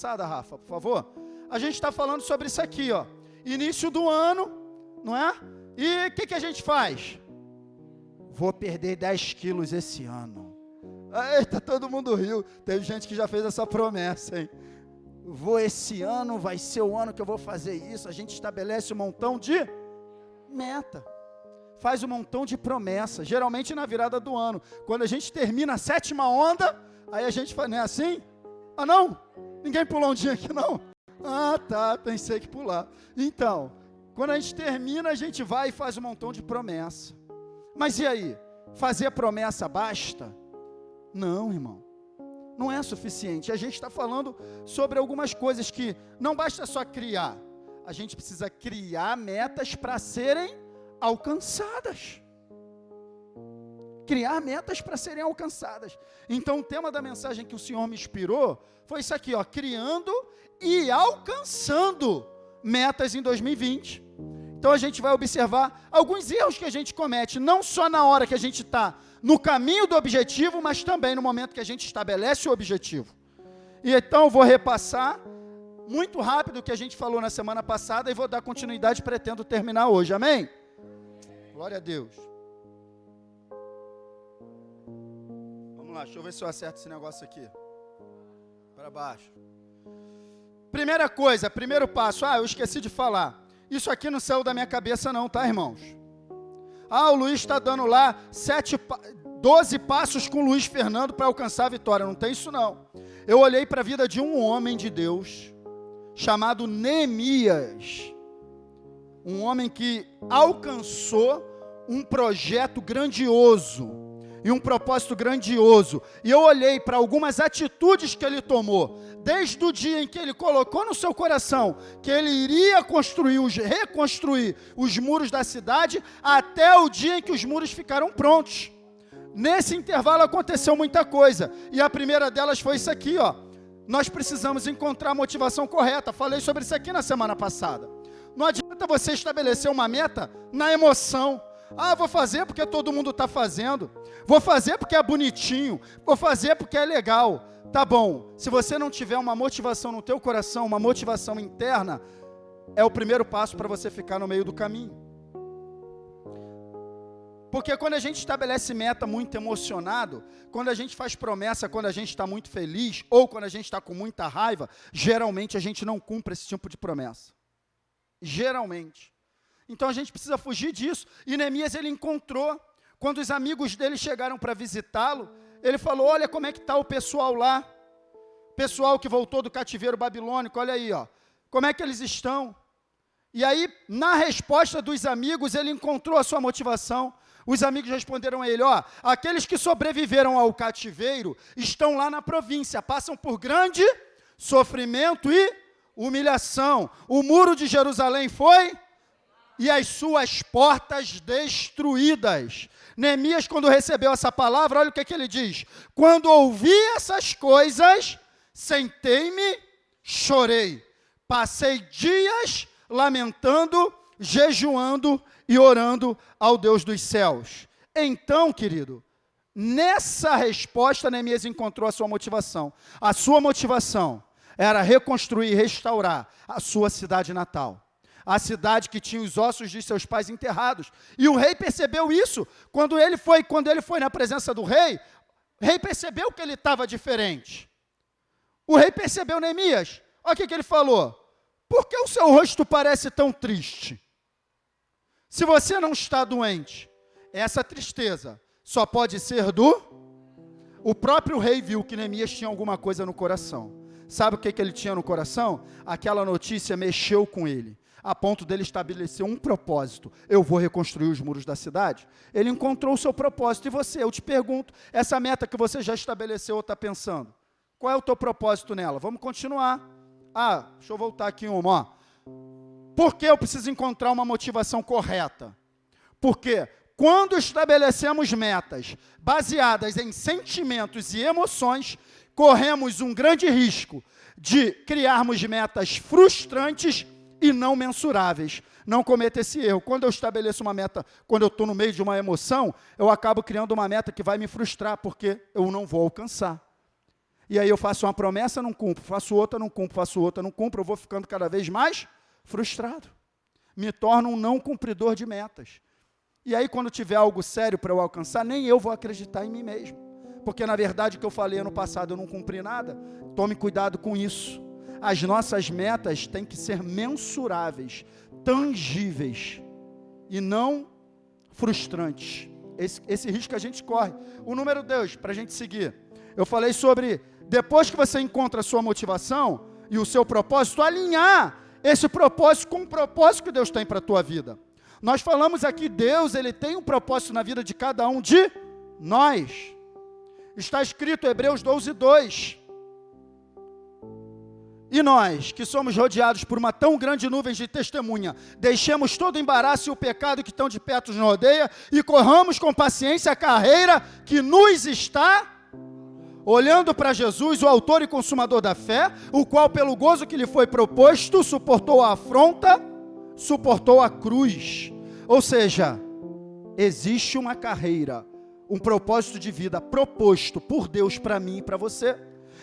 Passada, Rafa, por favor. A gente está falando sobre isso aqui, ó. Início do ano, não é? E o que a gente faz? Vou perder 10 quilos esse ano. Eita, todo mundo riu. Teve gente que já fez essa promessa, hein? Esse ano vai ser o ano que eu vou fazer isso. A gente estabelece um montão de meta. Faz um montão de promessa. Geralmente na virada do ano. Quando a gente termina a 7ª onda, aí a gente faz, não é assim? Ah, não? Ninguém pulou um dia aqui, não? Ah, tá, pensei que pular. Então, quando a gente termina, a gente vai e faz um montão de promessa. Mas e aí? Fazer promessa basta? Não, irmão. Não é suficiente. A gente está falando sobre algumas coisas que não basta só criar. A gente precisa criar metas para serem alcançadas. Criar metas para serem alcançadas. Então, o tema da mensagem que o Senhor me inspirou foi isso aqui, ó, criando e alcançando metas em 2020. Então, a gente vai observar alguns erros que a gente comete, não só na hora que a gente está no caminho do objetivo, mas também no momento que a gente estabelece o objetivo. E então, eu vou repassar muito rápido o que a gente falou na semana passada e vou dar continuidade, pretendo terminar hoje, amém? Glória a Deus. Vamos lá, deixa eu ver se eu acerto esse negócio aqui. Para baixo. Primeira coisa, primeiro passo. Eu esqueci de falar. Isso aqui não saiu da minha cabeça não, tá, irmãos? O Luiz está dando lá 12 passos com o Luiz Fernando para alcançar a vitória. Não tem isso não. Eu olhei para a vida de um homem de Deus, chamado Neemias. Um homem que alcançou um projeto grandioso e um propósito grandioso. E eu olhei para algumas atitudes que ele tomou, desde o dia em que ele colocou no seu coração que ele iria reconstruir os muros da cidade, até o dia em que os muros ficaram prontos. Nesse intervalo aconteceu muita coisa, e a primeira delas foi isso aqui, ó. Nós precisamos encontrar a motivação correta. Falei sobre isso aqui na semana passada. Não adianta você estabelecer uma meta na emoção. Vou fazer porque todo mundo está fazendo. Vou fazer porque é bonitinho. Vou fazer porque é legal. Tá bom. Se você não tiver uma motivação no teu coração, uma motivação interna, é o primeiro passo para você ficar no meio do caminho. Porque quando a gente estabelece meta muito emocionado, quando a gente faz promessa, quando a gente está muito feliz, ou quando a gente está com muita raiva, geralmente a gente não cumpre esse tipo de promessa. Geralmente. Então a gente precisa fugir disso. E Neemias ele encontrou, quando os amigos dele chegaram para visitá-lo, ele falou, olha como é que está o pessoal lá, pessoal que voltou do cativeiro babilônico, olha aí, ó, como é que eles estão? E aí, na resposta dos amigos, ele encontrou a sua motivação. Os amigos responderam a ele, aqueles que sobreviveram ao cativeiro estão lá na província, passam por grande sofrimento e humilhação. O muro de Jerusalém foi e as suas portas destruídas. Neemias, quando recebeu essa palavra, olha o que ele diz. Quando ouvi essas coisas, sentei-me, chorei. Passei dias lamentando, jejuando e orando ao Deus dos céus. Então, querido, nessa resposta, Neemias encontrou a sua motivação. A sua motivação era reconstruir e restaurar a sua cidade natal. A cidade que tinha os ossos de seus pais enterrados. E o rei percebeu isso. Quando ele foi na presença do rei, o rei percebeu que ele estava diferente. O rei percebeu Neemias. Olha o que ele falou. Por que o seu rosto parece tão triste? Se você não está doente, essa tristeza só pode ser do... O próprio rei viu que Neemias tinha alguma coisa no coração. Sabe o que ele tinha no coração? Aquela notícia mexeu com ele, a ponto dele estabelecer um propósito. Eu vou reconstruir os muros da cidade. Ele encontrou o seu propósito. E você, eu te pergunto, essa meta que você já estabeleceu ou está pensando, qual é o teu propósito nela? Vamos continuar. Deixa eu voltar aqui uma. Por que eu preciso encontrar uma motivação correta? Porque quando estabelecemos metas baseadas em sentimentos e emoções, corremos um grande risco de criarmos metas frustrantes e não mensuráveis. Não cometa esse erro. Quando eu estabeleço uma meta, quando eu estou no meio de uma emoção, eu acabo criando uma meta que vai me frustrar, porque eu não vou alcançar. E aí eu faço uma promessa, não cumpro, faço outra, não cumpro, faço outra, não cumpro, eu vou ficando cada vez mais frustrado. Me torno um não cumpridor de metas. E aí quando tiver algo sério para eu alcançar, nem eu vou acreditar em mim mesmo. Porque na verdade o que eu falei ano passado eu não cumpri nada. Tome cuidado com isso. As nossas metas têm que ser mensuráveis, tangíveis e não frustrantes. Esse risco a gente corre. O número 2, para a gente seguir. Eu falei sobre, depois que você encontra a sua motivação e o seu propósito, alinhar esse propósito com o propósito que Deus tem para a tua vida. Nós falamos aqui, Deus, Ele tem um propósito na vida de cada um de nós. Está escrito em Hebreus 12:2. E nós, que somos rodeados por uma tão grande nuvem de testemunha, deixemos todo o embaraço e o pecado que tão de perto nos rodeia e corramos com paciência a carreira que nos está olhando para Jesus, o autor e consumador da fé, o qual pelo gozo que lhe foi proposto, suportou a afronta, suportou a cruz. Ou seja, existe uma carreira, um propósito de vida proposto por Deus para mim e para você.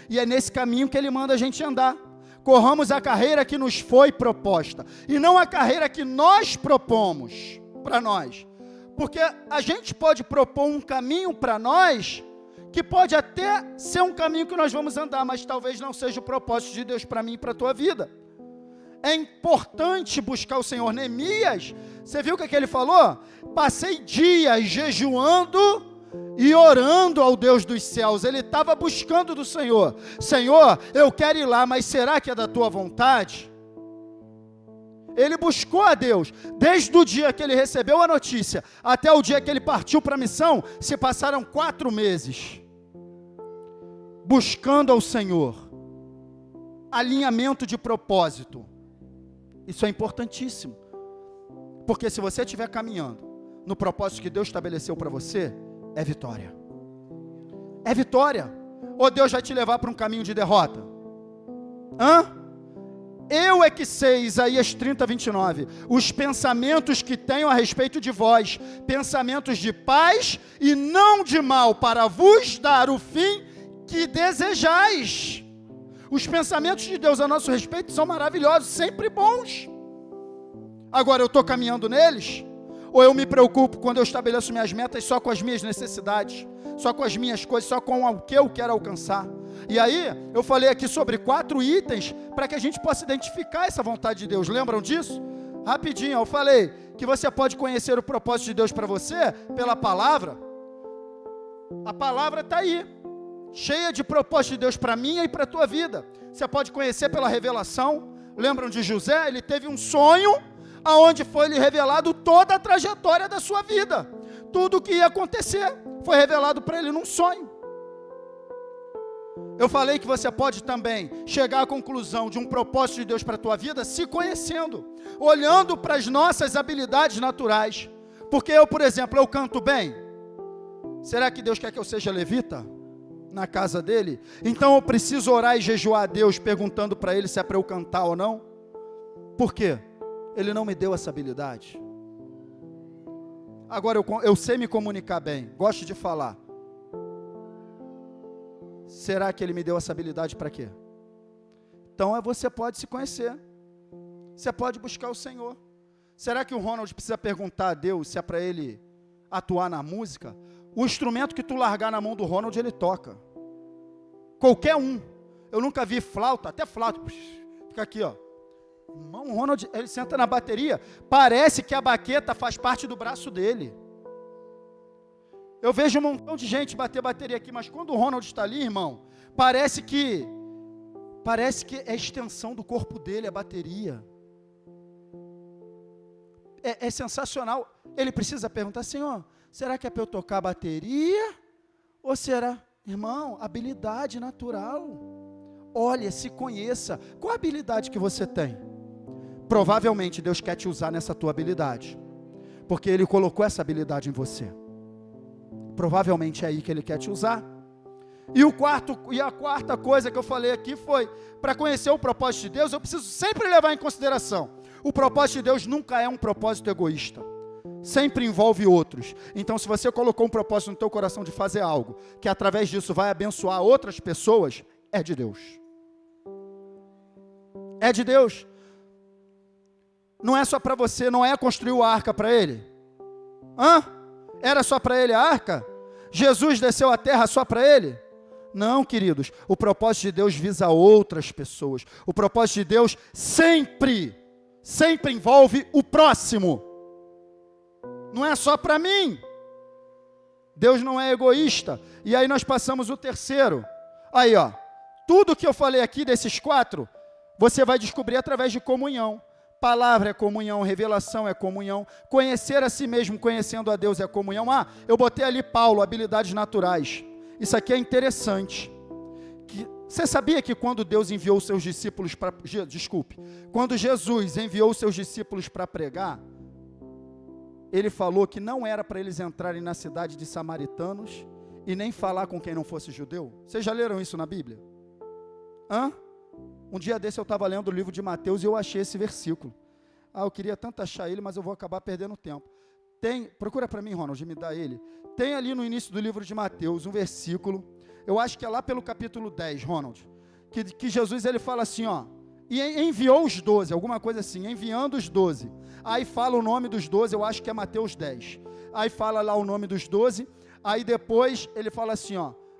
E é nesse caminho que Ele manda a gente andar. Corramos a carreira que nos foi proposta, e não a carreira que nós propomos para nós. Porque a gente pode propor um caminho para nós, que pode até ser um caminho que nós vamos andar, mas talvez não seja o propósito de Deus para mim e para a tua vida. É importante buscar o Senhor. Neemias, você viu o que ele falou? Passei dias jejuando e orando ao Deus dos céus. Ele estava buscando do Senhor. Senhor, eu quero ir lá, mas será que é da tua vontade? Ele buscou a Deus, desde o dia que ele recebeu a notícia, até o dia que ele partiu para a missão, se passaram 4 meses, buscando ao Senhor, alinhamento de propósito. Isso é importantíssimo, porque se você estiver caminhando no propósito que Deus estabeleceu para você, é vitória. É vitória. Ou Deus vai te levar para um caminho de derrota? Eu é que sei, Isaías 30:29, os pensamentos que tenho a respeito de vós, pensamentos de paz e não de mal, para vos dar o fim que desejais. Os pensamentos de Deus a nosso respeito são maravilhosos, sempre bons. Agora, eu estou caminhando neles? Ou eu me preocupo quando eu estabeleço minhas metas só com as minhas necessidades, só com as minhas coisas, só com o que eu quero alcançar? E aí, eu falei aqui sobre 4 itens para que a gente possa identificar essa vontade de Deus. Lembram disso? Rapidinho, eu falei que você pode conhecer o propósito de Deus para você pela palavra. A palavra está aí, cheia de propósito de Deus para mim e para a tua vida. Você pode conhecer pela revelação. Lembram de José? Ele teve um sonho, aonde foi lhe revelado toda a trajetória da sua vida. Tudo o que ia acontecer foi revelado para ele num sonho. Eu falei que você pode também chegar à conclusão de um propósito de Deus para a tua vida se conhecendo, olhando para as nossas habilidades naturais. Porque eu, por exemplo, eu canto bem. Será que Deus quer que eu seja levita na casa dele? Então eu preciso orar e jejuar a Deus, perguntando para ele se é para eu cantar ou não? Por quê? Ele não me deu essa habilidade. Agora eu sei me comunicar bem, gosto de falar. Será que ele me deu essa habilidade para quê? Então você pode se conhecer. Você pode buscar o Senhor. Será que o Ronald precisa perguntar a Deus se é para ele atuar na música? O instrumento que tu largar na mão do Ronald, ele toca. Qualquer um. Eu nunca vi flauta, até flauta. Fica aqui, ó. Irmão, o Ronald, ele senta na bateria, parece que a baqueta faz parte do braço dele. Eu vejo um montão de gente bater bateria aqui, mas quando o Ronald está ali, irmão, parece que é extensão do corpo dele, a bateria. É sensacional. Ele precisa perguntar, Senhor, será que é para eu tocar a bateria? Ou será, irmão, habilidade natural? Olha, se conheça. Qual a habilidade que você tem? Provavelmente Deus quer te usar nessa tua habilidade, porque Ele colocou essa habilidade em você. Provavelmente é aí que Ele quer te usar. E a quarta coisa que eu falei aqui foi, para conhecer o propósito de Deus, eu preciso sempre levar em consideração, o propósito de Deus nunca é um propósito egoísta, sempre envolve outros. Então, se você colocou um propósito no teu coração de fazer algo, que através disso vai abençoar outras pessoas, é de Deus. É de Deus. Não é só para você, não é construir a arca para ele. Era só para ele a arca? Jesus desceu à terra só para ele? Não, queridos. O propósito de Deus visa outras pessoas. O propósito de Deus sempre envolve o próximo. Não é só para mim. Deus não é egoísta. E aí nós passamos o terceiro. Aí, tudo que eu falei aqui desses 4, você vai descobrir através de comunhão. Palavra é comunhão, revelação é comunhão, conhecer a si mesmo, conhecendo a Deus é comunhão. Eu botei ali Paulo, habilidades naturais. Isso aqui é interessante. Você sabia que quando Deus enviou os seus discípulos para... Quando Jesus enviou os seus discípulos para pregar, ele falou que não era para eles entrarem na cidade de samaritanos e nem falar com quem não fosse judeu? Vocês já leram isso na Bíblia? Um dia desse eu estava lendo o livro de Mateus e eu achei esse versículo. Eu queria tanto achar ele, mas eu vou acabar perdendo tempo. Procura para mim, Ronald, me dá ele. Tem ali no início do livro de Mateus um versículo, eu acho que é lá pelo capítulo 10, Ronald, que Jesus ele fala assim, e enviou os 12, alguma coisa assim, enviando os 12. Aí fala o nome dos 12, eu acho que é Mateus 10. Aí fala lá o nome dos 12, aí depois ele fala assim,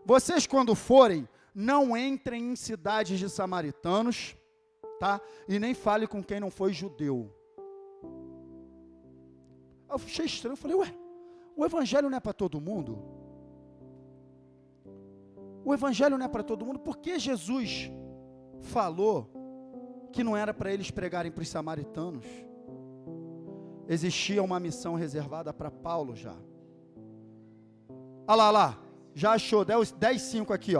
vocês quando forem, não entrem em cidades de samaritanos, tá? E nem fale com quem não foi judeu. Eu achei estranho, eu falei, o evangelho não é para todo mundo? O evangelho não é para todo mundo? Por que Jesus falou que não era para eles pregarem para os samaritanos? Existia uma missão reservada para Paulo já. Olha lá, já achou, 10:5 aqui,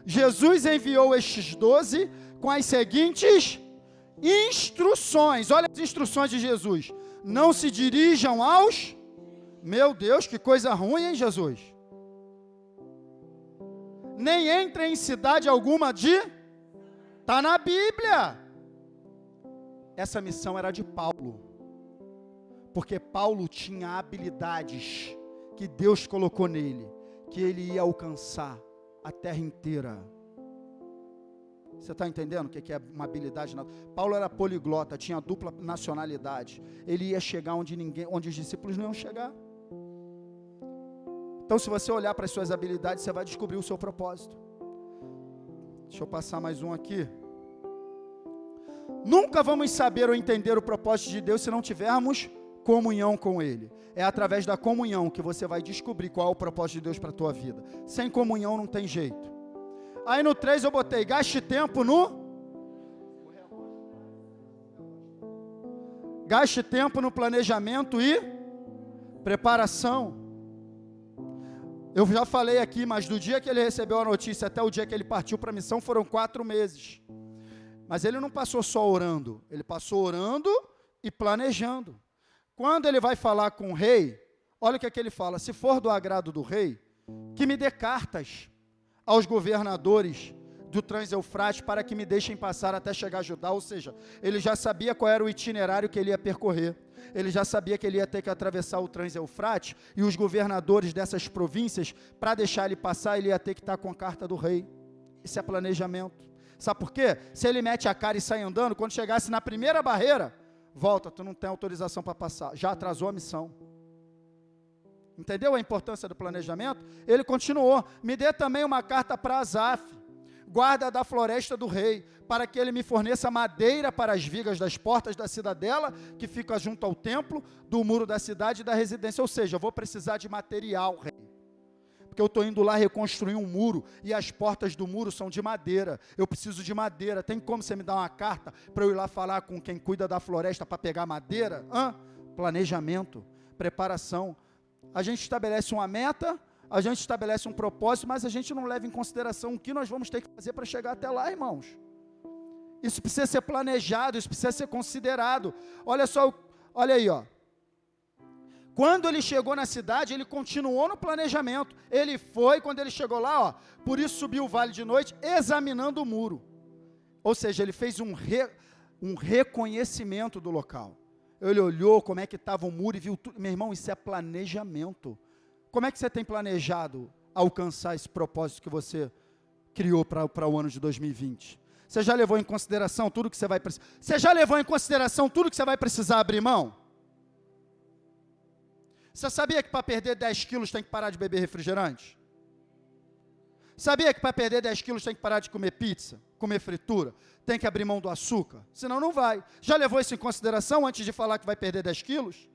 Jesus enviou estes 12 com as seguintes instruções. Olha as instruções de Jesus. Não se dirijam aos... Meu Deus, que coisa ruim, hein, Jesus? Nem entrem em cidade alguma de... Está na Bíblia. Essa missão era de Paulo. Porque Paulo tinha habilidades que Deus colocou nele, que ele ia alcançar a terra inteira. Você está entendendo o que é uma habilidade? Paulo era poliglota, tinha dupla nacionalidade. Ele ia chegar onde os discípulos não iam chegar. Então, se você olhar para as suas habilidades, você vai descobrir o seu propósito. Deixa eu passar mais um aqui. Nunca vamos saber ou entender o propósito de Deus se não tivermos comunhão com Ele. É através da comunhão que você vai descobrir qual é o propósito de Deus para a tua vida. Sem comunhão não tem jeito. Aí no 3 eu botei, gaste tempo no planejamento e preparação. Eu já falei aqui, mas do dia que ele recebeu a notícia até o dia que ele partiu para a missão foram 4 meses. Mas ele não passou só orando, ele passou orando e planejando. Quando ele vai falar com o rei, olha o que é que ele fala, se for do agrado do rei, que me dê cartas aos governadores do Trans-Eufrates para que me deixem passar até chegar a Judá, ou seja, ele já sabia qual era o itinerário que ele ia percorrer, ele já sabia que ele ia ter que atravessar o Trans-Eufrates, e os governadores dessas províncias, para deixar ele passar, ele ia ter que estar com a carta do rei. Isso é planejamento. Sabe por quê? Se ele mete a cara e sai andando, quando chegasse na primeira barreira, volta, tu não tem autorização para passar, já atrasou a missão. Entendeu a importância do planejamento? Ele continuou, me dê também uma carta para Asaf, guarda da floresta do rei, para que ele me forneça madeira para as vigas das portas da cidadela, que fica junto ao templo, do muro da cidade e da residência, ou seja, eu vou precisar de material, rei, porque eu estou indo lá reconstruir um muro, e as portas do muro são de madeira, eu preciso de madeira, tem como você me dar uma carta, para eu ir lá falar com quem cuida da floresta, para pegar madeira? Planejamento, preparação. A gente estabelece uma meta, a gente estabelece um propósito, mas a gente não leva em consideração o que nós vamos ter que fazer para chegar até lá, irmãos. Isso precisa ser planejado, isso precisa ser considerado. Olha só, olha aí, Quando ele chegou na cidade, ele continuou no planejamento. Ele foi, quando ele chegou lá, por isso subiu o vale de noite, examinando o muro. Ou seja, ele fez um reconhecimento do local. Ele olhou como é que estava o muro e viu tudo. Meu irmão, isso é planejamento. Como é que você tem planejado alcançar esse propósito que você criou para o ano de 2020? Você já levou em consideração tudo que você vai precisar? Você já levou em consideração tudo que você vai precisar abrir mão? Você sabia que para perder 10 quilos tem que parar de beber refrigerante? Sabia que para perder 10 quilos tem que parar de comer pizza, comer fritura? Tem que abrir mão do açúcar? Senão não vai. Já levou isso em consideração antes de falar que vai perder 10 quilos?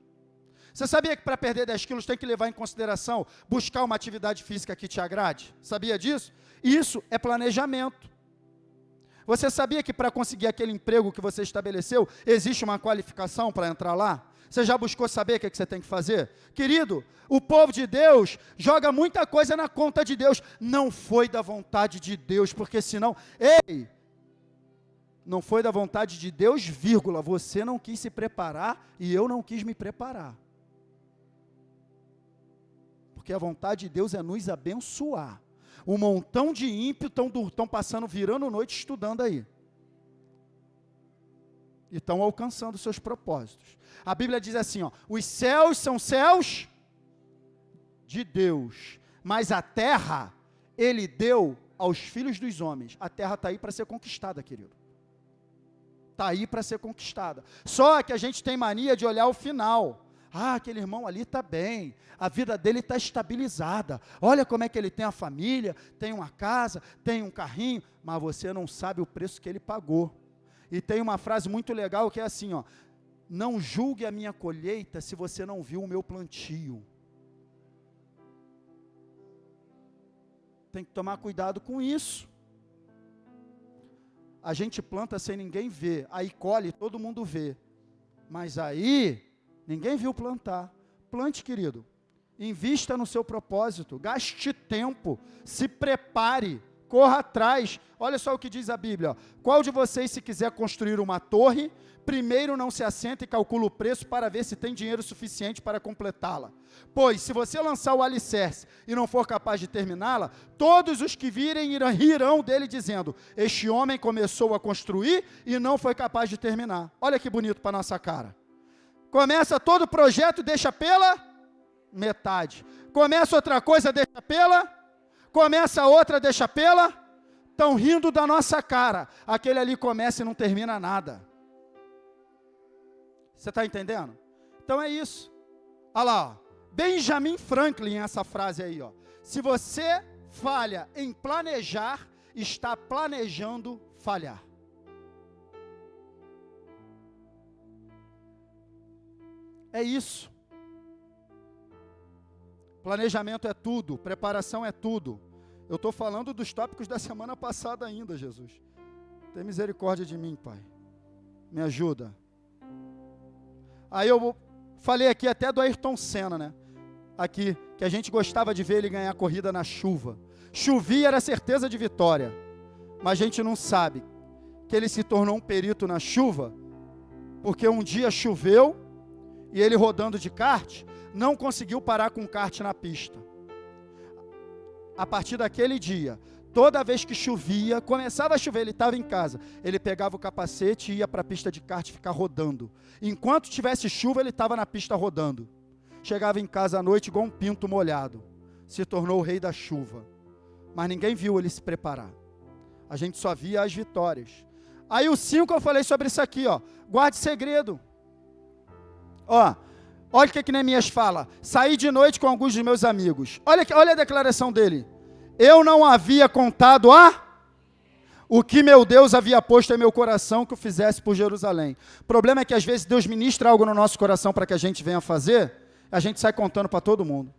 Você sabia que para perder 10 quilos tem que levar em consideração buscar uma atividade física que te agrade? Sabia disso? Isso é planejamento. Você sabia que para conseguir aquele emprego que você estabeleceu, existe uma qualificação para entrar lá? Você já buscou saber o que você tem que fazer? Querido, o povo de Deus joga muita coisa na conta de Deus. Não foi da vontade de Deus, porque senão... Ei! Não foi da vontade de Deus, vírgula, você não quis se preparar e eu não quis me preparar. Porque a vontade de Deus é nos abençoar. Um montão de ímpios estão passando, virando noite estudando aí. E estão alcançando seus propósitos. A Bíblia diz assim, ó, os céus são céus de Deus, mas a terra Ele deu aos filhos dos homens. A terra está aí para ser conquistada, querido. Está aí para ser conquistada. Só que a gente tem mania de olhar o final. Ah, aquele irmão ali está bem, a vida dele está estabilizada, olha como é que ele tem a família, tem uma casa, tem um carrinho, mas você não sabe o preço que ele pagou. E tem uma frase muito legal que é assim, ó, não julgue a minha colheita se você não viu o meu plantio. Tem que tomar cuidado com isso. A gente planta sem ninguém ver, aí colhe, todo mundo vê, mas aí... Ninguém viu plantar. Plante, querido. Invista no seu propósito. Gaste tempo. Se prepare. Corra atrás. Olha só o que diz a Bíblia. Ó. Qual de vocês, se quiser construir uma torre, primeiro não se assenta e calcula o preço para ver se tem dinheiro suficiente para completá-la? Pois, se você lançar o alicerce e não for capaz de terminá-la, todos os que virem rirão dele dizendo, este homem começou a construir e não foi capaz de terminar. Olha que bonito para nossa cara. Começa todo o projeto, deixa pela metade. Começa outra coisa, deixa pela. Começa outra, deixa pela. Estão rindo da nossa cara. Aquele ali começa e não termina nada. Você está entendendo? Então é isso. Olha lá, ó. Benjamin Franklin, essa frase aí, ó. Se você falha em planejar, está planejando falhar. É isso. Planejamento é tudo, preparação é tudo. Eu estou falando dos tópicos da semana passada ainda, Jesus. Tem misericórdia de mim, Pai. Me ajuda. Aí eu falei aqui até do Ayrton Senna, né? Aqui, que a gente gostava de ver ele ganhar corrida na chuva. Chovia, era certeza de vitória. Mas a gente não sabe que ele se tornou um perito na chuva, porque um dia choveu, e ele rodando de kart, não conseguiu parar com o kart na pista. A partir daquele dia, toda vez que chovia, começava a chover, ele estava em casa, ele pegava o capacete e ia para a pista de kart ficar rodando. Enquanto tivesse chuva, ele estava na pista rodando. Chegava em casa à noite igual um pinto molhado. Se tornou o rei da chuva. Mas ninguém viu ele se preparar. A gente só via as vitórias. Aí o 5 eu falei sobre isso aqui, ó. Guarde segredo. Ó, olha o que Neemias fala. Saí de noite com alguns dos meus amigos. Olha a declaração dele. Eu não havia contado o que meu Deus havia posto em meu coração que eu fizesse por Jerusalém. O problema é que às vezes Deus ministra algo no nosso coração para que a gente venha fazer, a gente sai contando para todo mundo.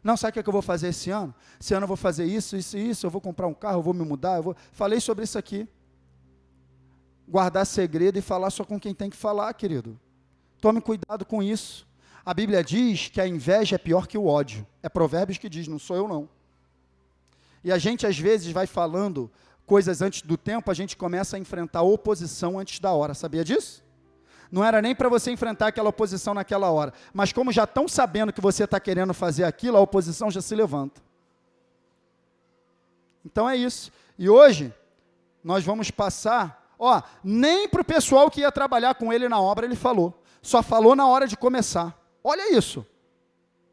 Não, sabe o que eu vou fazer esse ano? Esse ano eu vou fazer isso, isso e isso, eu vou comprar um carro, eu vou me mudar, Falei sobre isso aqui. Guardar segredo e falar só com quem tem que falar, querido. Tome cuidado com isso. A Bíblia diz que a inveja é pior que o ódio. É Provérbios que diz, não sou eu não. E a gente às vezes vai falando coisas antes do tempo, a gente começa a enfrentar oposição antes da hora. Sabia disso? Não era nem para você enfrentar aquela oposição naquela hora. Mas como já estão sabendo que você está querendo fazer aquilo, a oposição já se levanta. Então é isso. E hoje, nós vamos passar... Ó, nem para o pessoal que ia trabalhar com ele na obra ele falou. Só falou na hora de começar. Olha isso.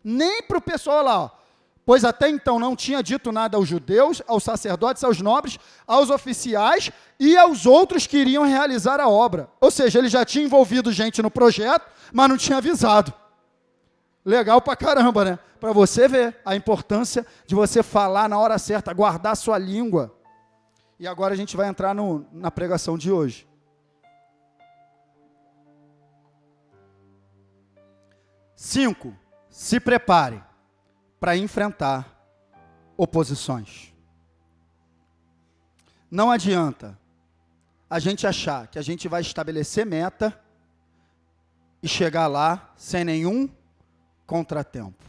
Nem para o pessoal lá, ó. pois até então não tinha dito nada aos judeus, aos sacerdotes, aos nobres, aos oficiais e aos outros que iriam realizar a obra. Ou seja, ele já tinha envolvido gente no projeto, mas não tinha avisado. Legal pra caramba, né? Para você ver a importância de você falar na hora certa, guardar a sua língua. E agora a gente vai entrar na pregação de hoje. 5. Se prepare para enfrentar oposições. Não adianta a gente achar que a gente vai estabelecer meta e chegar lá sem nenhum contratempo.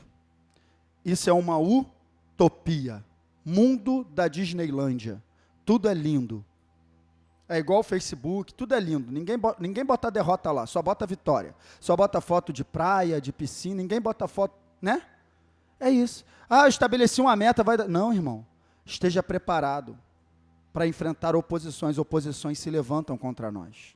Isso é uma utopia. Mundo da Disneylândia. Tudo é lindo. É igual o Facebook, tudo é lindo. Ninguém bota derrota lá, só bota vitória. Só bota foto de praia, de piscina, ninguém bota foto, né? É isso. Ah, eu estabeleci uma meta, vai dar. Não, irmão. Esteja preparado para enfrentar oposições. Oposições se levantam contra nós.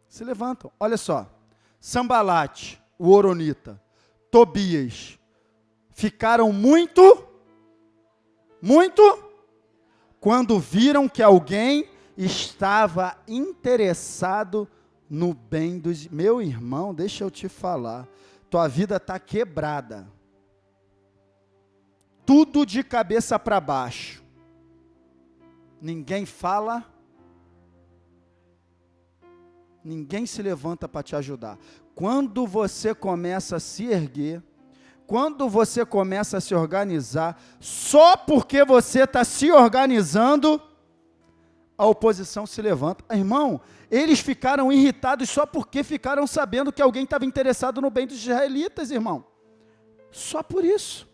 Se levantam. Olha só. Sambalate, o Horonita, Tobias, ficaram muito, quando viram que alguém estava interessado no bem dos... Meu irmão, deixa eu te falar, tua vida está quebrada. Tudo de cabeça para baixo. Ninguém fala, ninguém se levanta para te ajudar. Quando você começa a se erguer, quando você começa a se organizar, só porque você está se organizando, a oposição se levanta. Irmão, eles ficaram irritados só porque ficaram sabendo que alguém estava interessado no bem dos israelitas, irmão. Só por isso.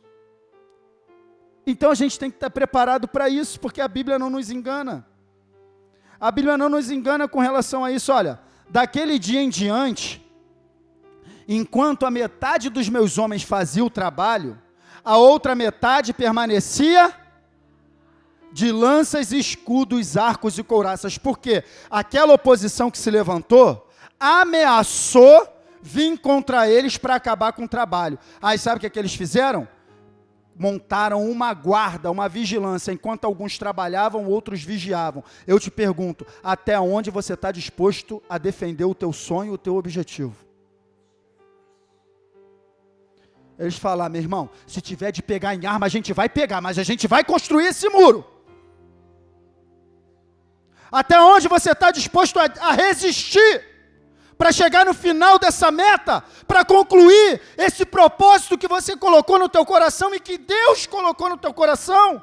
Então a gente tem que estar preparado para isso, porque a Bíblia não nos engana. A Bíblia não nos engana com relação a isso. Olha, daquele dia em diante, enquanto a metade dos meus homens fazia o trabalho, a outra metade permanecia de lanças, escudos, arcos e couraças. Porque aquela oposição que se levantou ameaçou vir contra eles para acabar com o trabalho. Aí sabe o que eles fizeram? Montaram uma guarda, uma vigilância, enquanto alguns trabalhavam, outros vigiavam. Eu te pergunto, até onde você está disposto a defender o teu sonho, o teu objetivo? Eles falaram, meu irmão, se tiver de pegar em arma, a gente vai pegar, mas a gente vai construir esse muro. Até onde você está disposto a resistir para chegar no final dessa meta, para concluir esse propósito que você colocou no teu coração e que Deus colocou no teu coração?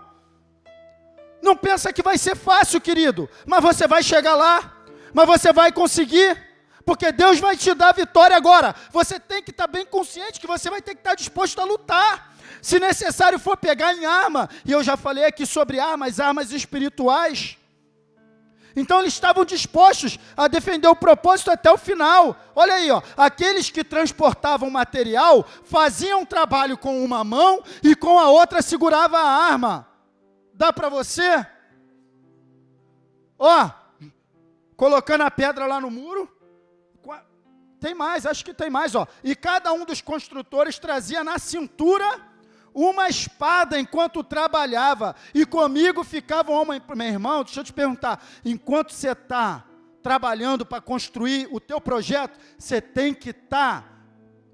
Não pensa que vai ser fácil, querido, mas você vai chegar lá, mas você vai conseguir, porque Deus vai te dar vitória agora. Você tem que estar bem consciente que você vai ter que estar disposto a lutar. Se necessário for pegar em arma, e eu já falei aqui sobre armas espirituais. Então eles estavam dispostos a defender o propósito até o final. Olha aí, ó, aqueles que transportavam material faziam trabalho com uma mão e com a outra segurava a arma. Dá para você? Ó, colocando a pedra lá no muro. Tem mais, acho que tem mais, ó. E cada um dos construtores trazia na cintura uma espada enquanto trabalhava, e comigo ficava um homem. Meu irmão, deixa eu te perguntar, enquanto você está trabalhando para construir o teu projeto, você tem que estar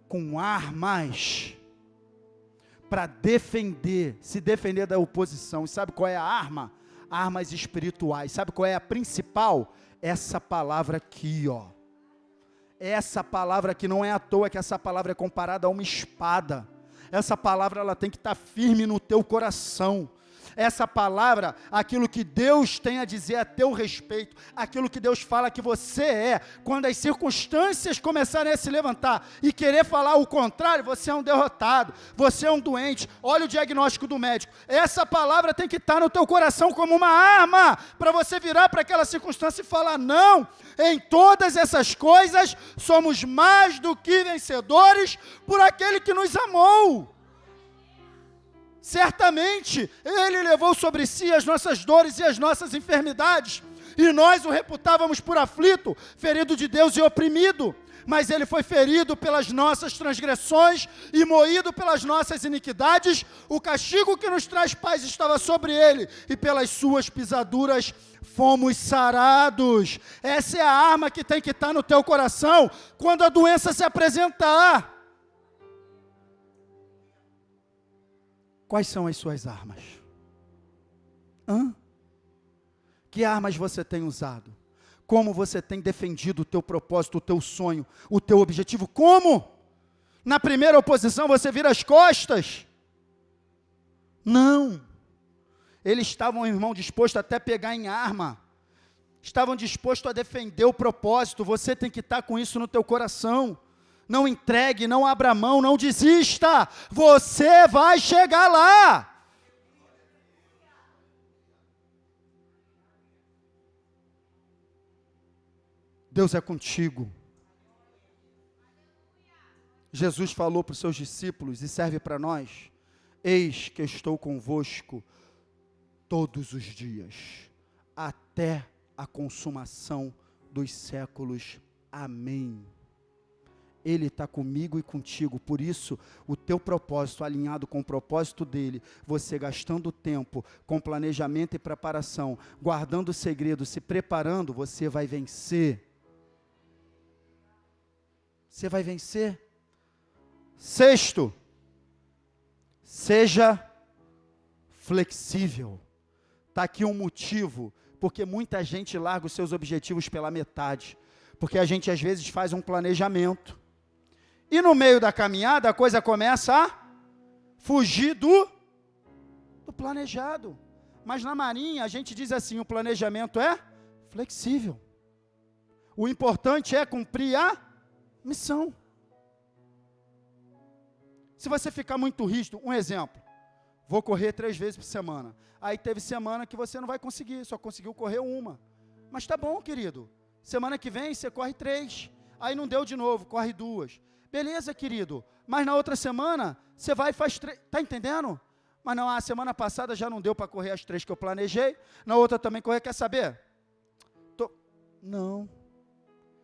com armas para defender, se defender da oposição. E sabe qual é a arma? Armas espirituais. Sabe qual é a principal? Essa palavra aqui, ó. Essa palavra que não é à toa que essa palavra é comparada a uma espada. Essa palavra ela tem que estar firme no teu coração. Essa palavra, aquilo que Deus tem a dizer a teu respeito, aquilo que Deus fala que você é, quando as circunstâncias começarem a se levantar e querer falar o contrário, você é um derrotado, você é um doente. Olha o diagnóstico do médico. Essa palavra tem que estar no teu coração como uma arma, para você virar para aquela circunstância e falar, não, em todas essas coisas, somos mais do que vencedores por aquele que nos amou. Certamente, Ele levou sobre si as nossas dores e as nossas enfermidades, e nós o reputávamos por aflito, ferido de Deus e oprimido. Mas ele foi ferido pelas nossas transgressões e moído pelas nossas iniquidades. O castigo que nos traz paz estava sobre ele, e pelas suas pisaduras fomos sarados. Essa é a arma que tem que estar no teu coração quando a doença se apresentar. Quais são as suas armas? Que armas você tem usado? Como você tem defendido o teu propósito, o teu sonho, o teu objetivo? Como? Na primeira oposição você vira as costas? Não. Eles estavam, irmão, dispostos até a pegar em arma. Estavam dispostos a defender o propósito. Você tem que estar com isso no teu coração. Não entregue, não abra mão, não desista. Você vai chegar lá. Deus é contigo. Jesus falou para os seus discípulos e serve para nós: eis que estou convosco todos os dias, até a consumação dos séculos. Amém. Ele está comigo e contigo, por isso, o teu propósito alinhado com o propósito dele, você gastando tempo com planejamento e preparação, guardando o segredo, se preparando, você vai vencer. Você vai vencer. Sexto, seja flexível. Está aqui um motivo, porque muita gente larga os seus objetivos pela metade, porque a gente às vezes faz um planejamento, e no meio da caminhada a coisa começa a fugir do planejado. Mas na Marinha a gente diz assim, o planejamento é flexível. O importante é cumprir a missão. Se você ficar muito rígido, um exemplo, vou correr 3 vezes por semana. Aí teve semana que você não vai conseguir, só conseguiu correr uma. Mas tá bom, querido. Semana que vem você corre 3. Aí não deu de novo, corre 2. Beleza, querido. Mas na outra semana você vai e faz 3. Tá entendendo? Mas não, a semana passada já não deu para correr as 3 que eu planejei. Na outra também correr, quer saber? Não.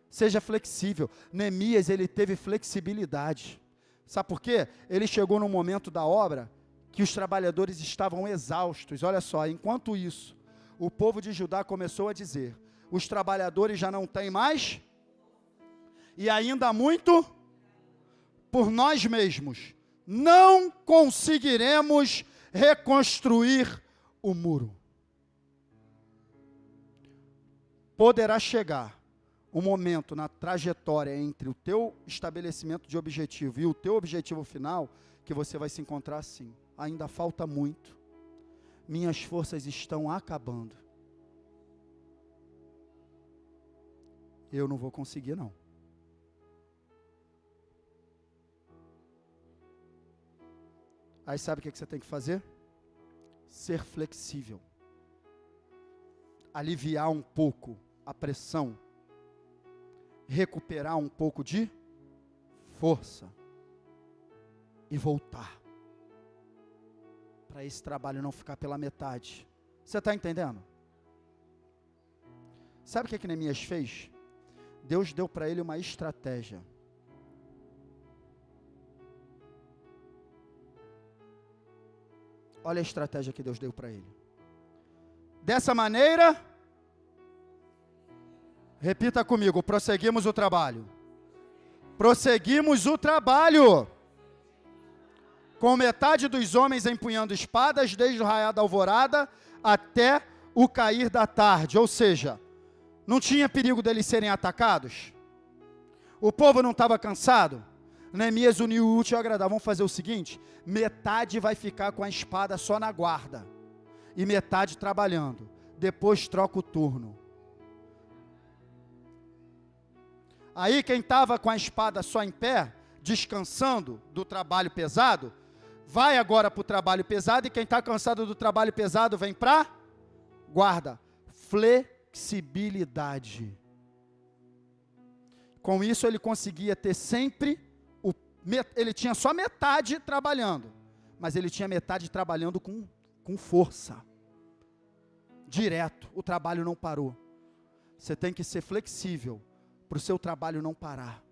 Seja flexível. Neemias, ele teve flexibilidade. Sabe por quê? Ele chegou num momento da obra que os trabalhadores estavam exaustos. Olha só, enquanto isso, o povo de Judá começou a dizer: os trabalhadores já não têm mais, e ainda muito, por nós mesmos, não conseguiremos reconstruir o muro. Poderá chegar um momento na trajetória entre o teu estabelecimento de objetivo e o teu objetivo final, que você vai se encontrar assim: ainda falta muito, minhas forças estão acabando, eu não vou conseguir não. Aí sabe o que você tem que fazer? Ser flexível, aliviar um pouco a pressão, recuperar um pouco de força e voltar, para esse trabalho não ficar pela metade. Você está entendendo? Sabe o que Neemias fez? Deus deu para ele uma estratégia. Olha a estratégia que Deus deu para ele. Dessa maneira, repita comigo: prosseguimos o trabalho. Prosseguimos o trabalho. Com metade dos homens empunhando espadas, desde o raiar da alvorada até o cair da tarde. Ou seja, não tinha perigo deles serem atacados? O povo não estava cansado? Neemias uniu o útil ao agradável. Vamos fazer o seguinte: metade vai ficar com a espada só na guarda, e metade trabalhando. Depois troca o turno. Aí quem estava com a espada só em pé, descansando do trabalho pesado, vai agora para o trabalho pesado, e quem está cansado do trabalho pesado vem para guarda. Flexibilidade. Com isso ele conseguia ter sempre, ele tinha só metade trabalhando, mas ele tinha metade trabalhando com força. Direto, o trabalho não parou. Você tem que ser flexível para o seu trabalho não parar.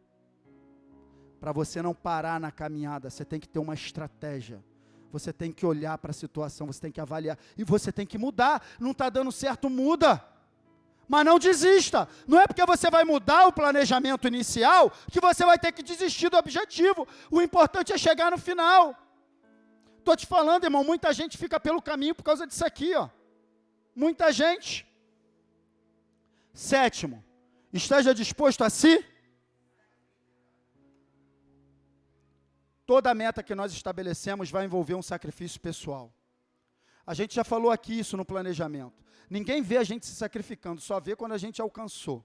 Para você não parar na caminhada, você tem que ter uma estratégia. Você tem que olhar para a situação, você tem que avaliar. E você tem que mudar. Não está dando certo, muda. Mas não desista. Não é porque você vai mudar o planejamento inicial que você vai ter que desistir do objetivo. O importante é chegar no final. Estou te falando, irmão, muita gente fica pelo caminho por causa disso aqui, ó. Muita gente. 7, esteja disposto a si. Toda meta que nós estabelecemos vai envolver um sacrifício pessoal. A gente já falou aqui isso no planejamento. Ninguém vê a gente se sacrificando, só vê quando a gente alcançou.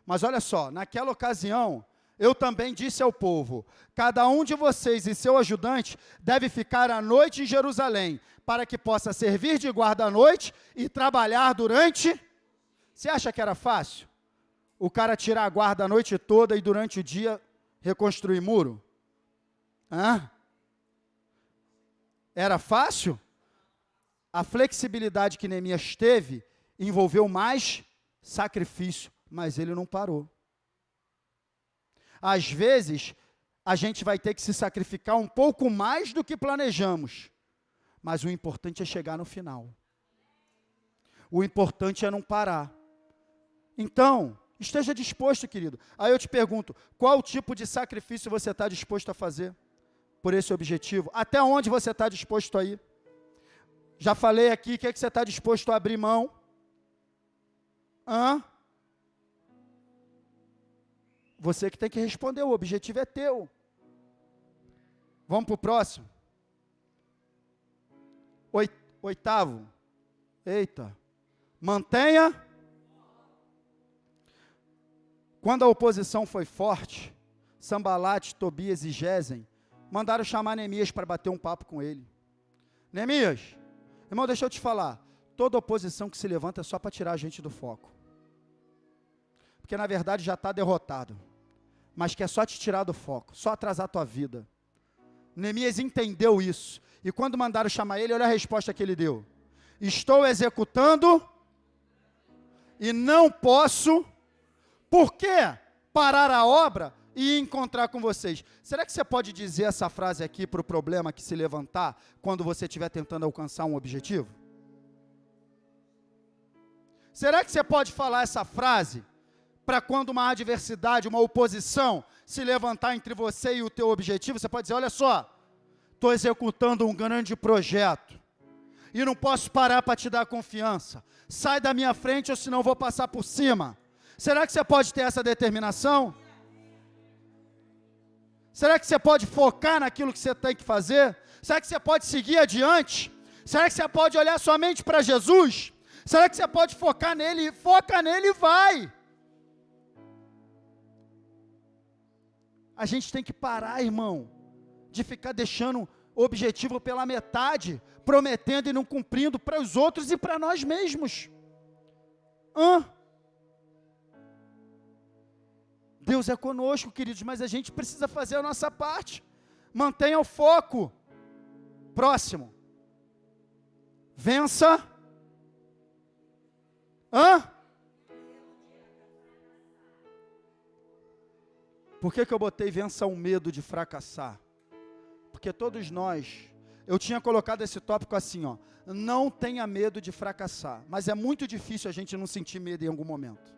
Mas olha só, naquela ocasião, eu também disse ao povo, cada um de vocês e seu ajudante deve ficar à noite em Jerusalém, para que possa servir de guarda à noite e trabalhar durante... Você acha que era fácil? O cara tirar a guarda a noite toda e durante o dia reconstruir muro? Hã? Era fácil? A flexibilidade que Neemias teve envolveu mais sacrifício, mas ele não parou. Às vezes, a gente vai ter que se sacrificar um pouco mais do que planejamos, mas o importante é chegar no final. O importante é não parar. Então, esteja disposto, querido. Aí eu te pergunto, qual tipo de sacrifício você está disposto a fazer por esse objetivo? Até onde você está disposto a ir? Já falei aqui, o que é que você está disposto a abrir mão? Você que tem que responder, o objetivo é teu. Vamos para o próximo. 8º. Eita. Mantenha. Quando a oposição foi forte, Sambalate, Tobias e Gesem mandaram chamar Neemias para bater um papo com ele. Neemias, irmão, deixa eu te falar, toda oposição que se levanta é só para tirar a gente do foco. Porque na verdade já está derrotado, mas quer só te tirar do foco, só atrasar a tua vida. Neemias entendeu isso, e quando mandaram chamar ele, olha a resposta que ele deu. Estou executando e não posso, por quê? Parar a obra e encontrar com vocês. Será que você pode dizer essa frase aqui para o problema que se levantar quando você estiver tentando alcançar um objetivo? Será que você pode falar essa frase para quando uma adversidade, uma oposição se levantar entre você e o teu objetivo? Você pode dizer, olha só, estou executando um grande projeto e não posso parar para te dar confiança. Sai da minha frente ou senão vou passar por cima. Será que você pode ter essa determinação? Será que você pode focar naquilo que você tem que fazer? Será que você pode seguir adiante? Será que você pode olhar somente para Jesus? Será que você pode focar nele? Foca nele e vai. A gente tem que parar, irmão, de ficar deixando o objetivo pela metade, prometendo e não cumprindo para os outros e para nós mesmos. Deus é conosco, queridos, mas a gente precisa fazer a nossa parte. Mantenha o foco. Próximo. Vença. Por que eu botei vença o medo de fracassar? Porque todos nós, eu tinha colocado esse tópico assim, ó, não tenha medo de fracassar, mas é muito difícil a gente não sentir medo em algum momento.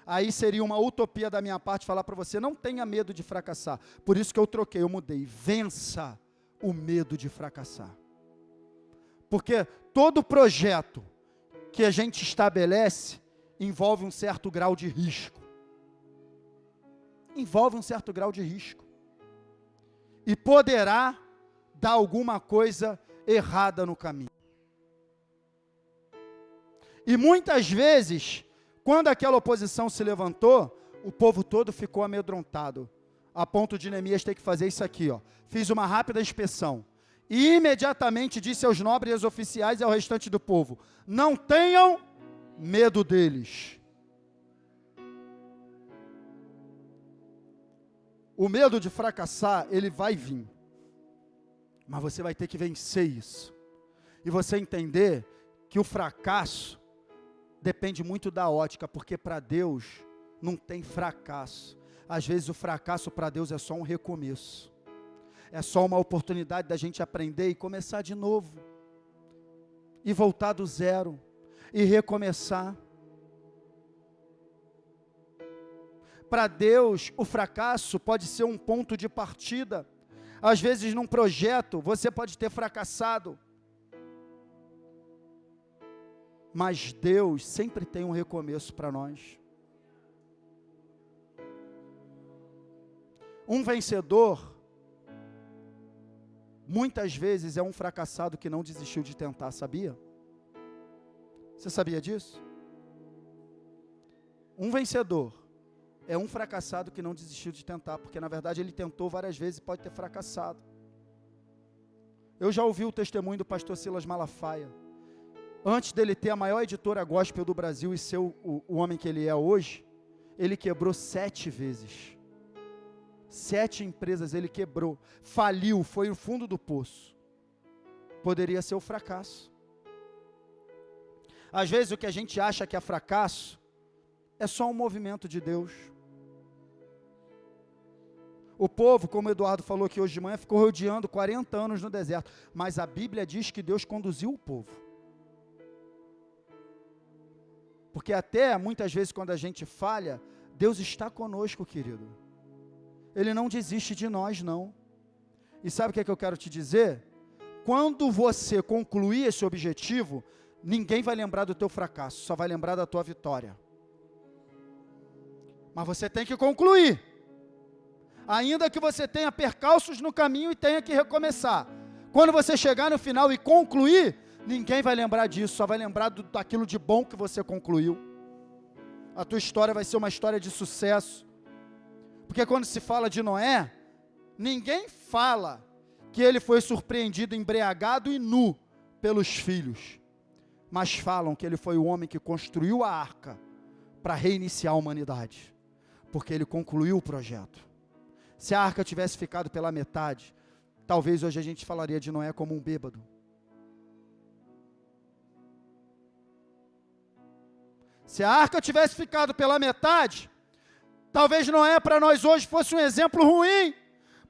Aí seria uma utopia da minha parte falar para você, não tenha medo de fracassar. Por isso que eu troquei, eu mudei. Vença o medo de fracassar. Porque todo projeto que a gente estabelece envolve um certo grau de risco. Envolve um certo grau de risco. E poderá dar alguma coisa errada no caminho. E muitas vezes, quando aquela oposição se levantou, o povo todo ficou amedrontado, a ponto de Neemias ter que fazer isso aqui, ó. Fiz uma rápida inspeção, e imediatamente disse aos nobres e aos oficiais e ao restante do povo, não tenham medo deles. O medo de fracassar, ele vai vir, mas você vai ter que vencer isso, e você entender que o fracasso depende muito da ótica, porque para Deus não tem fracasso. Às vezes o fracasso para Deus é só um recomeço. É só uma oportunidade da gente aprender e começar de novo. E voltar do zero. E recomeçar. Para Deus, o fracasso pode ser um ponto de partida. Às vezes, num projeto, você pode ter fracassado. Mas Deus sempre tem um recomeço para nós. Um vencedor, muitas vezes é um fracassado que não desistiu de tentar, sabia? Você sabia disso? Um vencedor é um fracassado que não desistiu de tentar, porque na verdade ele tentou várias vezes e pode ter fracassado. Eu já ouvi o testemunho do pastor Silas Malafaia. Antes dele ter a maior editora gospel do Brasil e ser o homem que ele é hoje, ele quebrou 7 vezes. 7 empresas ele quebrou, faliu, foi no fundo do poço. Poderia ser o fracasso. Às vezes o que a gente acha que é fracasso, é só um movimento de Deus. O povo, como o Eduardo falou aqui hoje de manhã, ficou rodeando 40 anos no deserto, mas a Bíblia diz que Deus conduziu o povo. Porque até muitas vezes quando a gente falha, Deus está conosco, querido. Ele não desiste de nós, não. E sabe o que é que eu quero te dizer? Quando você concluir esse objetivo, ninguém vai lembrar do teu fracasso, só vai lembrar da tua vitória. Mas você tem que concluir. Ainda que você tenha percalços no caminho e tenha que recomeçar. Quando você chegar no final e concluir, ninguém vai lembrar disso, só vai lembrar daquilo de bom que você concluiu. A tua história vai ser uma história de sucesso. Porque quando se fala de Noé, ninguém fala que ele foi surpreendido embriagado e nu pelos filhos. Mas falam que ele foi o homem que construiu a arca para reiniciar a humanidade. Porque ele concluiu o projeto. Se a arca tivesse ficado pela metade, talvez hoje a gente falaria de Noé como um bêbado. Se a arca tivesse ficado pela metade, talvez Noé para nós hoje fosse um exemplo ruim,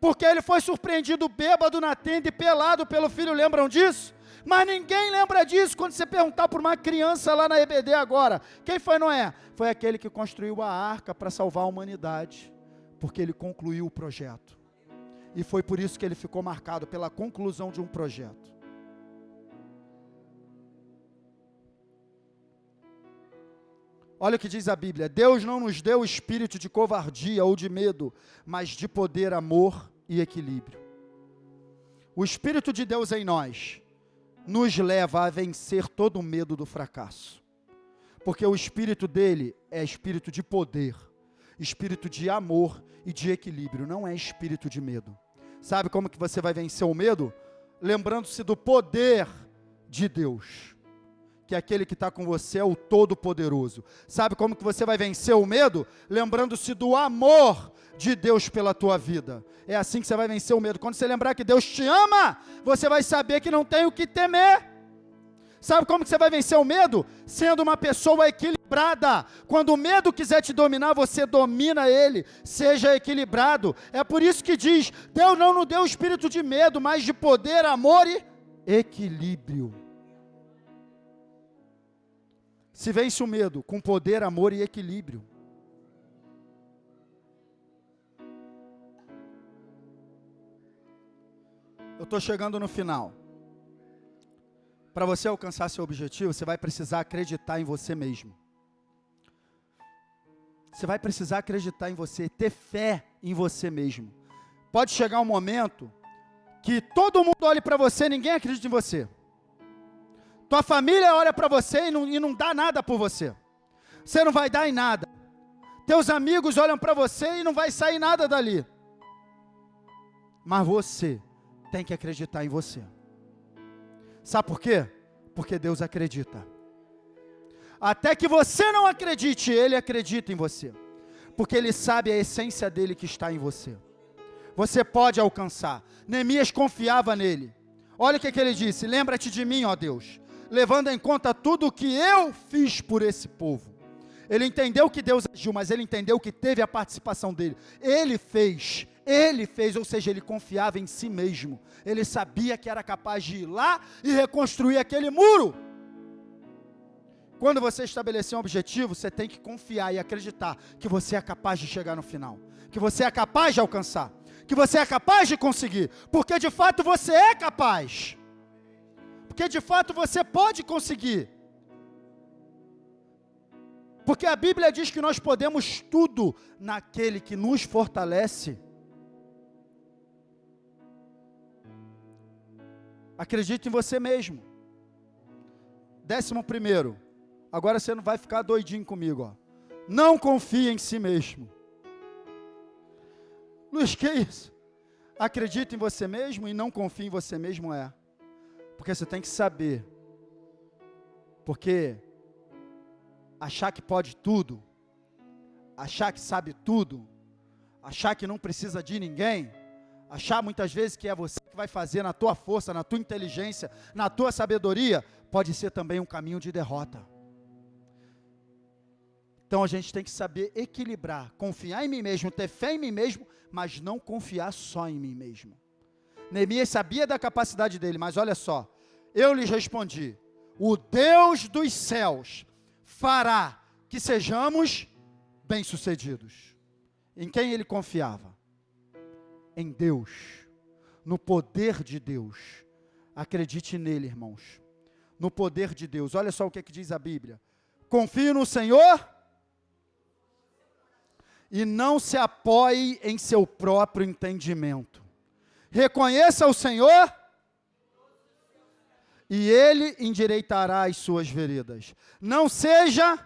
porque ele foi surpreendido bêbado na tenda e pelado pelo filho, lembram disso? Mas ninguém lembra disso quando você perguntar por uma criança lá na EBD agora. Quem foi Noé? Foi aquele que construiu a arca para salvar a humanidade, porque ele concluiu o projeto. E foi por isso que ele ficou marcado pela conclusão de um projeto. Olha o que diz a Bíblia: Deus não nos deu espírito de covardia ou de medo, mas de poder, amor e equilíbrio. O Espírito de Deus em nós nos leva a vencer todo o medo do fracasso, porque o Espírito dele é espírito de poder, espírito de amor e de equilíbrio, não é espírito de medo. Sabe como que você vai vencer o medo? Lembrando-se do poder de Deus, que aquele que está com você é o Todo-Poderoso. Sabe como que você vai vencer o medo? Lembrando-se do amor de Deus pela tua vida. É assim que você vai vencer o medo. Quando você lembrar que Deus te ama, você vai saber que não tem o que temer. Sabe como que você vai vencer o medo? Sendo uma pessoa equilibrada. Quando o medo quiser te dominar, você domina ele. Seja equilibrado. É por isso que diz: Deus não nos deu espírito de medo, mas de poder, amor e equilíbrio. Se vence o medo com poder, amor e equilíbrio. Eu estou chegando no final. Para você alcançar seu objetivo, você vai precisar acreditar em você mesmo. Você vai precisar acreditar em você, ter fé em você mesmo. Pode chegar um momento que todo mundo olhe para você e ninguém acredita em você. Tua família olha para você e não dá nada por você. Você não vai dar em nada. Teus amigos olham para você e não vai sair nada dali. Mas você tem que acreditar em você. Sabe por quê? Porque Deus acredita. Até que você não acredite, Ele acredita em você. Porque Ele sabe a essência dEle que está em você. Você pode alcançar. Neemias confiava nele. Olha o que ele disse: lembra-te de mim, ó Deus, levando em conta tudo o que eu fiz por esse povo. Ele entendeu que Deus agiu, mas ele entendeu que teve a participação dele. Ele fez, ou seja, ele confiava em si mesmo. Ele sabia que era capaz de ir lá e reconstruir aquele muro. Quando você estabelecer um objetivo, você tem que confiar e acreditar que você é capaz de chegar no final, que você é capaz de alcançar, que você é capaz de conseguir, porque de fato você é capaz, porque de fato você pode conseguir. Porque a Bíblia diz que nós podemos tudo naquele que nos fortalece. Acredite em você mesmo. 11º, agora você não vai ficar doidinho comigo, ó. Não confie em si mesmo. Luiz, que isso? Acredite em você mesmo e não confie em você mesmo porque você tem que saber. Porque achar que pode tudo, achar que sabe tudo, achar que não precisa de ninguém, achar muitas vezes que é você que vai fazer na tua força, na tua inteligência, na tua sabedoria, pode ser também um caminho de derrota. Então a gente tem que saber equilibrar, confiar em mim mesmo, ter fé em mim mesmo, mas não confiar só em mim mesmo. Neemias sabia da capacidade dele, mas olha só, eu lhes respondi: o Deus dos céus fará que sejamos bem-sucedidos. Em quem ele confiava? Em Deus, no poder de Deus. Acredite nele, irmãos, no poder de Deus. Olha só o que diz a Bíblia: confie no Senhor e não se apoie em seu próprio entendimento. Reconheça o Senhor e Ele endireitará as suas veredas. Não seja,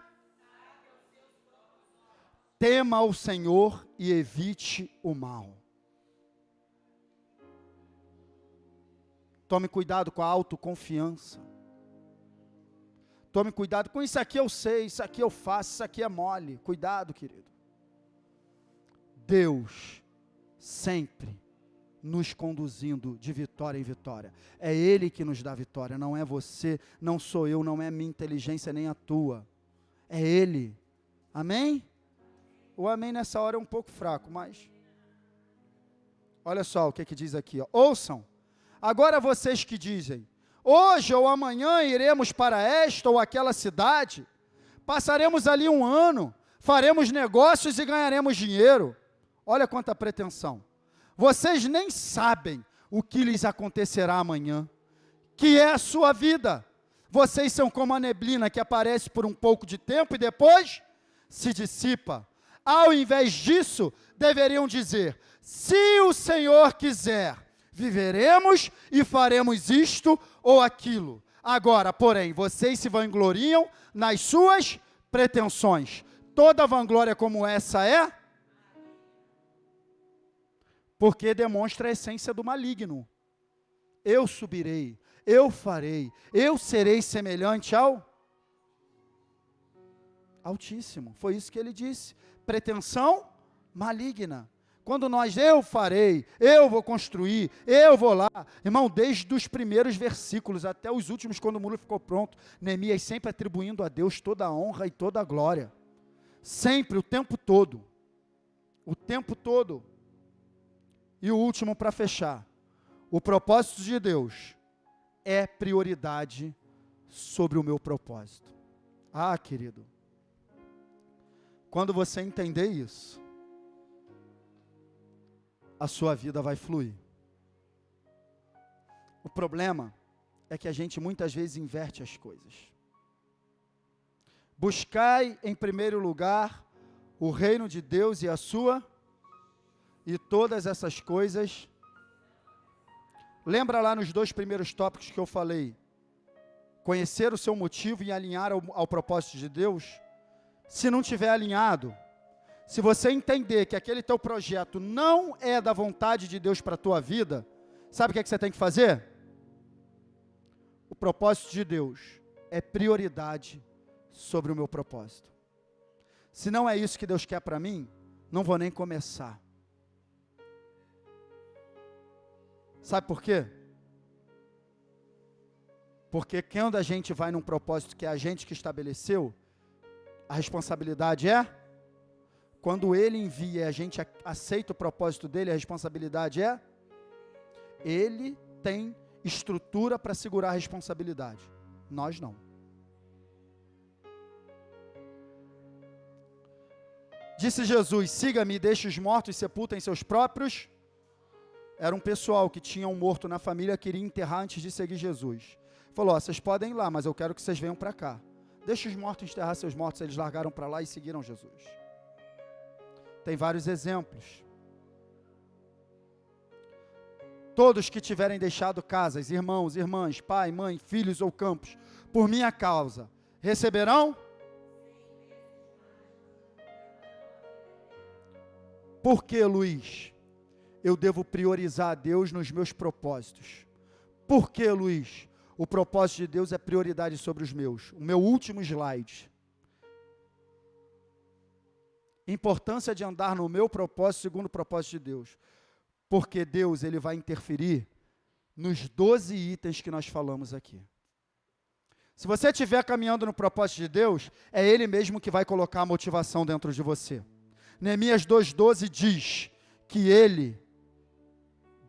tema o Senhor e evite o mal. Tome cuidado com a autoconfiança. Tome cuidado com isso aqui eu sei, isso aqui eu faço, isso aqui é mole. Cuidado, querido. Deus sempre nos conduzindo de vitória em vitória. É Ele que nos dá vitória, não é você, não sou eu, não é minha inteligência nem a tua. É Ele. Amém? O amém nessa hora é um pouco fraco, mas... olha só o que diz aqui, ó. Ouçam, agora vocês que dizem: hoje ou amanhã iremos para esta ou aquela cidade, passaremos ali um ano, faremos negócios e ganharemos dinheiro. Olha quanta pretensão. Vocês nem sabem o que lhes acontecerá amanhã, que é a sua vida. Vocês são como a neblina que aparece por um pouco de tempo e depois se dissipa. Ao invés disso, deveriam dizer: se o Senhor quiser, viveremos e faremos isto ou aquilo. Agora, porém, vocês se vangloriam nas suas pretensões. Toda vanglória como essa é porque demonstra a essência do maligno. Eu subirei, eu farei, eu serei semelhante ao Altíssimo. Foi isso que ele disse. Pretensão maligna. Quando eu farei, eu vou construir, eu vou lá. Irmão, desde os primeiros versículos até os últimos, quando o muro ficou pronto, Neemias sempre atribuindo a Deus toda a honra e toda a glória. Sempre, o tempo todo. O tempo todo. E o último para fechar: o propósito de Deus é prioridade sobre o meu propósito. Ah, querido, quando você entender isso, a sua vida vai fluir. O problema é que a gente muitas vezes inverte as coisas. Buscai em primeiro lugar o reino de Deus e a sua, e todas essas coisas. Lembra lá nos 2 primeiros tópicos que eu falei? Conhecer o seu motivo e alinhar ao propósito de Deus. Se não tiver alinhado, se você entender que aquele teu projeto não é da vontade de Deus para a tua vida, sabe o que você tem que fazer? O propósito de Deus é prioridade sobre o meu propósito. Se não é isso que Deus quer para mim, não vou nem começar. Sabe por quê? Porque quando a gente vai num propósito que é a gente que estabeleceu, a responsabilidade é? Quando ele envia e a gente aceita o propósito dele, a responsabilidade é? Ele tem estrutura para segurar a responsabilidade. Nós não. Disse Jesus: siga-me e deixe os mortos sepultem seus próprios. Era um pessoal que tinha um morto na família, queria enterrar antes de seguir Jesus. Falou: vocês podem ir lá, mas eu quero que vocês venham para cá. Deixa os mortos enterrar seus mortos. Eles largaram para lá e seguiram Jesus. Tem vários exemplos. Todos que tiverem deixado casas, irmãos, irmãs, pai, mãe, filhos ou campos, por minha causa, receberão? Por que, Luiz, eu devo priorizar a Deus nos meus propósitos? Por que, Luiz, o propósito de Deus é prioridade sobre os meus? O meu último slide. Importância de andar no meu propósito segundo o propósito de Deus. Porque Deus, ele vai interferir nos 12 itens que nós falamos aqui. Se você estiver caminhando no propósito de Deus, é Ele mesmo que vai colocar a motivação dentro de você. Neemias 2,12 diz que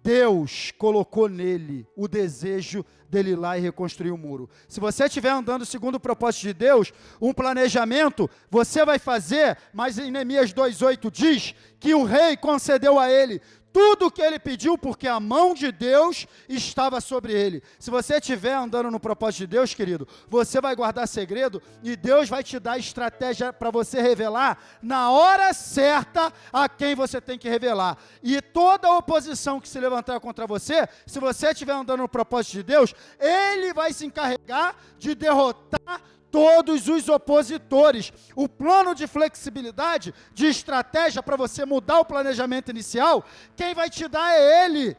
Deus colocou nele o desejo dele ir lá e reconstruir o muro. Se você estiver andando segundo o propósito de Deus, um planejamento você vai fazer, mas em Neemias 2,8 diz que o rei concedeu a ele tudo o que ele pediu, porque a mão de Deus estava sobre ele. Se você estiver andando no propósito de Deus, querido, você vai guardar segredo e Deus vai te dar estratégia para você revelar na hora certa a quem você tem que revelar. E toda oposição que se levantar contra você, se você estiver andando no propósito de Deus, Ele vai se encarregar de derrotar todos os opositores. O plano de flexibilidade, de estratégia para você mudar o planejamento inicial, quem vai te dar é Ele.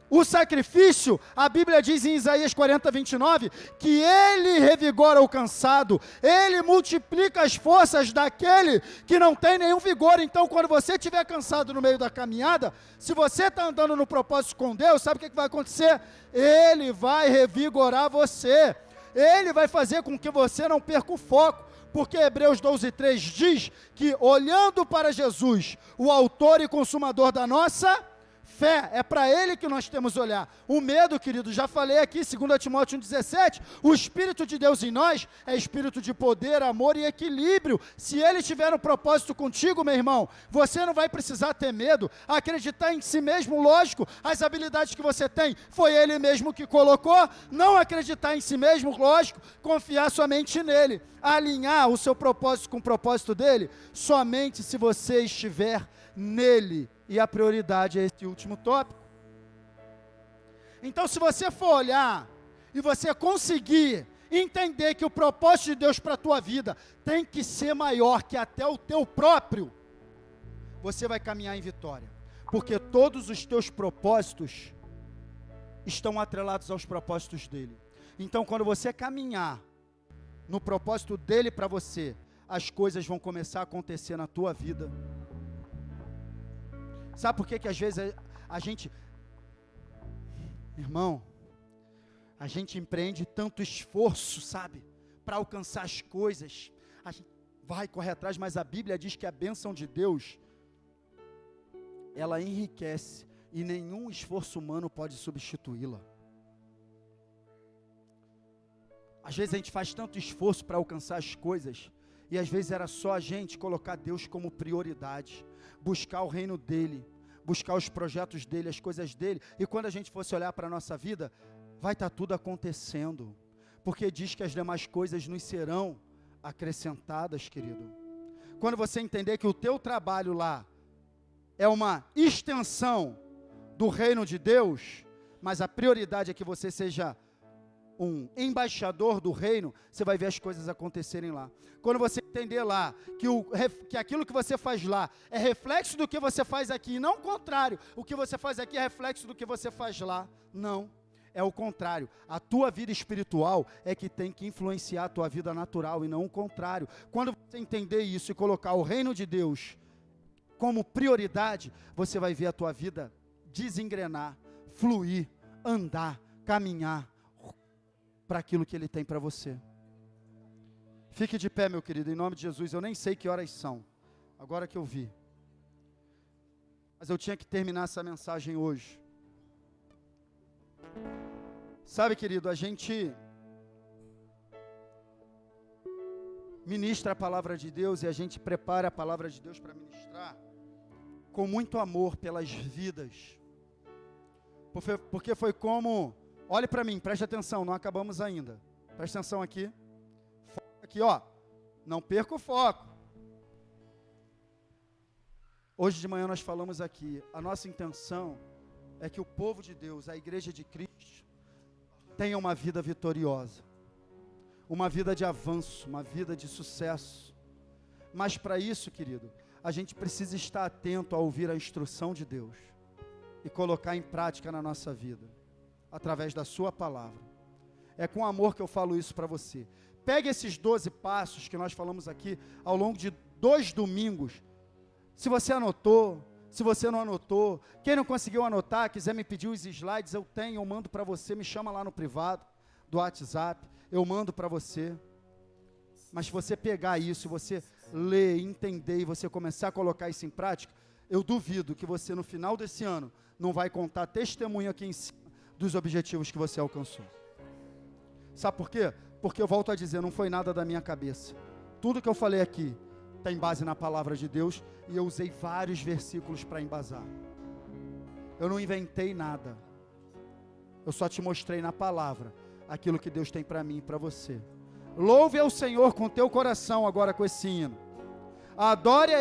O sacrifício, a Bíblia diz em Isaías 40:29, que Ele revigora o cansado, Ele multiplica as forças daquele que não tem nenhum vigor. Então, quando você estiver cansado no meio da caminhada, se você está andando no propósito com Deus, sabe o que vai acontecer? Ele vai revigorar você. Ele vai fazer com que você não perca o foco, porque Hebreus 12:3 diz que olhando para Jesus, o autor e consumador da nossa fé, é para Ele que nós temos que olhar. O medo, querido, já falei aqui, 2 Timóteo 1,17, o Espírito de Deus em nós é espírito de poder, amor e equilíbrio. Se Ele tiver um propósito contigo, meu irmão, você não vai precisar ter medo, acreditar em si mesmo, lógico, as habilidades que você tem, foi Ele mesmo que colocou, não acreditar em si mesmo, lógico, confiar somente nele, alinhar o seu propósito com o propósito dele, somente se você estiver nele. E a prioridade é esse último tópico. Então, se você for olhar e você conseguir entender que o propósito de Deus para a tua vida tem que ser maior que até o teu próprio, você vai caminhar em vitória. Porque todos os teus propósitos estão atrelados aos propósitos dele. Então, quando você caminhar no propósito dele para você, as coisas vão começar a acontecer na tua vida. Sabe por que às vezes a gente, irmão, a gente empreende tanto esforço, sabe, para alcançar as coisas, a gente vai correr atrás, mas a Bíblia diz que a bênção de Deus, ela enriquece e nenhum esforço humano pode substituí-la. Às vezes a gente faz tanto esforço para alcançar as coisas, e às vezes era só a gente colocar Deus como prioridade, buscar o reino dele, buscar os projetos dele, as coisas dele, e quando a gente fosse olhar para a nossa vida, vai estar tudo acontecendo, porque diz que as demais coisas nos serão acrescentadas, querido. Quando você entender que o teu trabalho lá é uma extensão do reino de Deus, mas a prioridade é que você seja um embaixador do reino, você vai ver as coisas acontecerem lá. Quando você entender lá que aquilo que você faz lá é reflexo do que você faz aqui, e não o contrário, o que você faz aqui é reflexo do que você faz lá, não, é o contrário. A tua vida espiritual é que tem que influenciar a tua vida natural e não o contrário. Quando você entender isso e colocar o reino de Deus como prioridade, você vai ver a tua vida desengrenar, fluir, andar, caminhar. para aquilo que Ele tem para você. Fique de pé, meu querido, em nome de Jesus. Eu nem sei que horas são, agora que eu vi. Mas eu tinha que terminar essa mensagem hoje. Sabe, querido, a gente ministra a palavra de Deus e a gente prepara a palavra de Deus para ministrar com muito amor pelas vidas. Porque foi como, olhe para mim, preste atenção, não acabamos ainda. Preste atenção aqui. Aqui, ó, não perca o foco. Hoje de manhã nós falamos aqui, a nossa intenção é que o povo de Deus, a igreja de Cristo, tenha uma vida vitoriosa, uma vida de avanço, uma vida de sucesso. Mas para isso, querido, a gente precisa estar atento a ouvir a instrução de Deus e colocar em prática na nossa vida, através da sua palavra. É com amor que eu falo isso para você. Pegue esses 12 passos que nós falamos aqui ao longo de 2 domingos. Se você anotou, se você não anotou, quem não conseguiu anotar, quiser me pedir os slides, eu tenho, eu mando para você, me chama lá no privado do WhatsApp, eu mando para você. Mas se você pegar isso, você ler, entender e você começar a colocar isso em prática, eu duvido que você no final desse ano não vai contar testemunho aqui em cima dos objetivos que você alcançou. Sabe por quê? Porque eu volto a dizer, não foi nada da minha cabeça. Tudo que eu falei aqui tem base na palavra de Deus e eu usei vários versículos para embasar. Eu não inventei nada. Eu só te mostrei na palavra aquilo que Deus tem para mim e para você. Louve ao Senhor com teu coração agora com esse hino. Adore a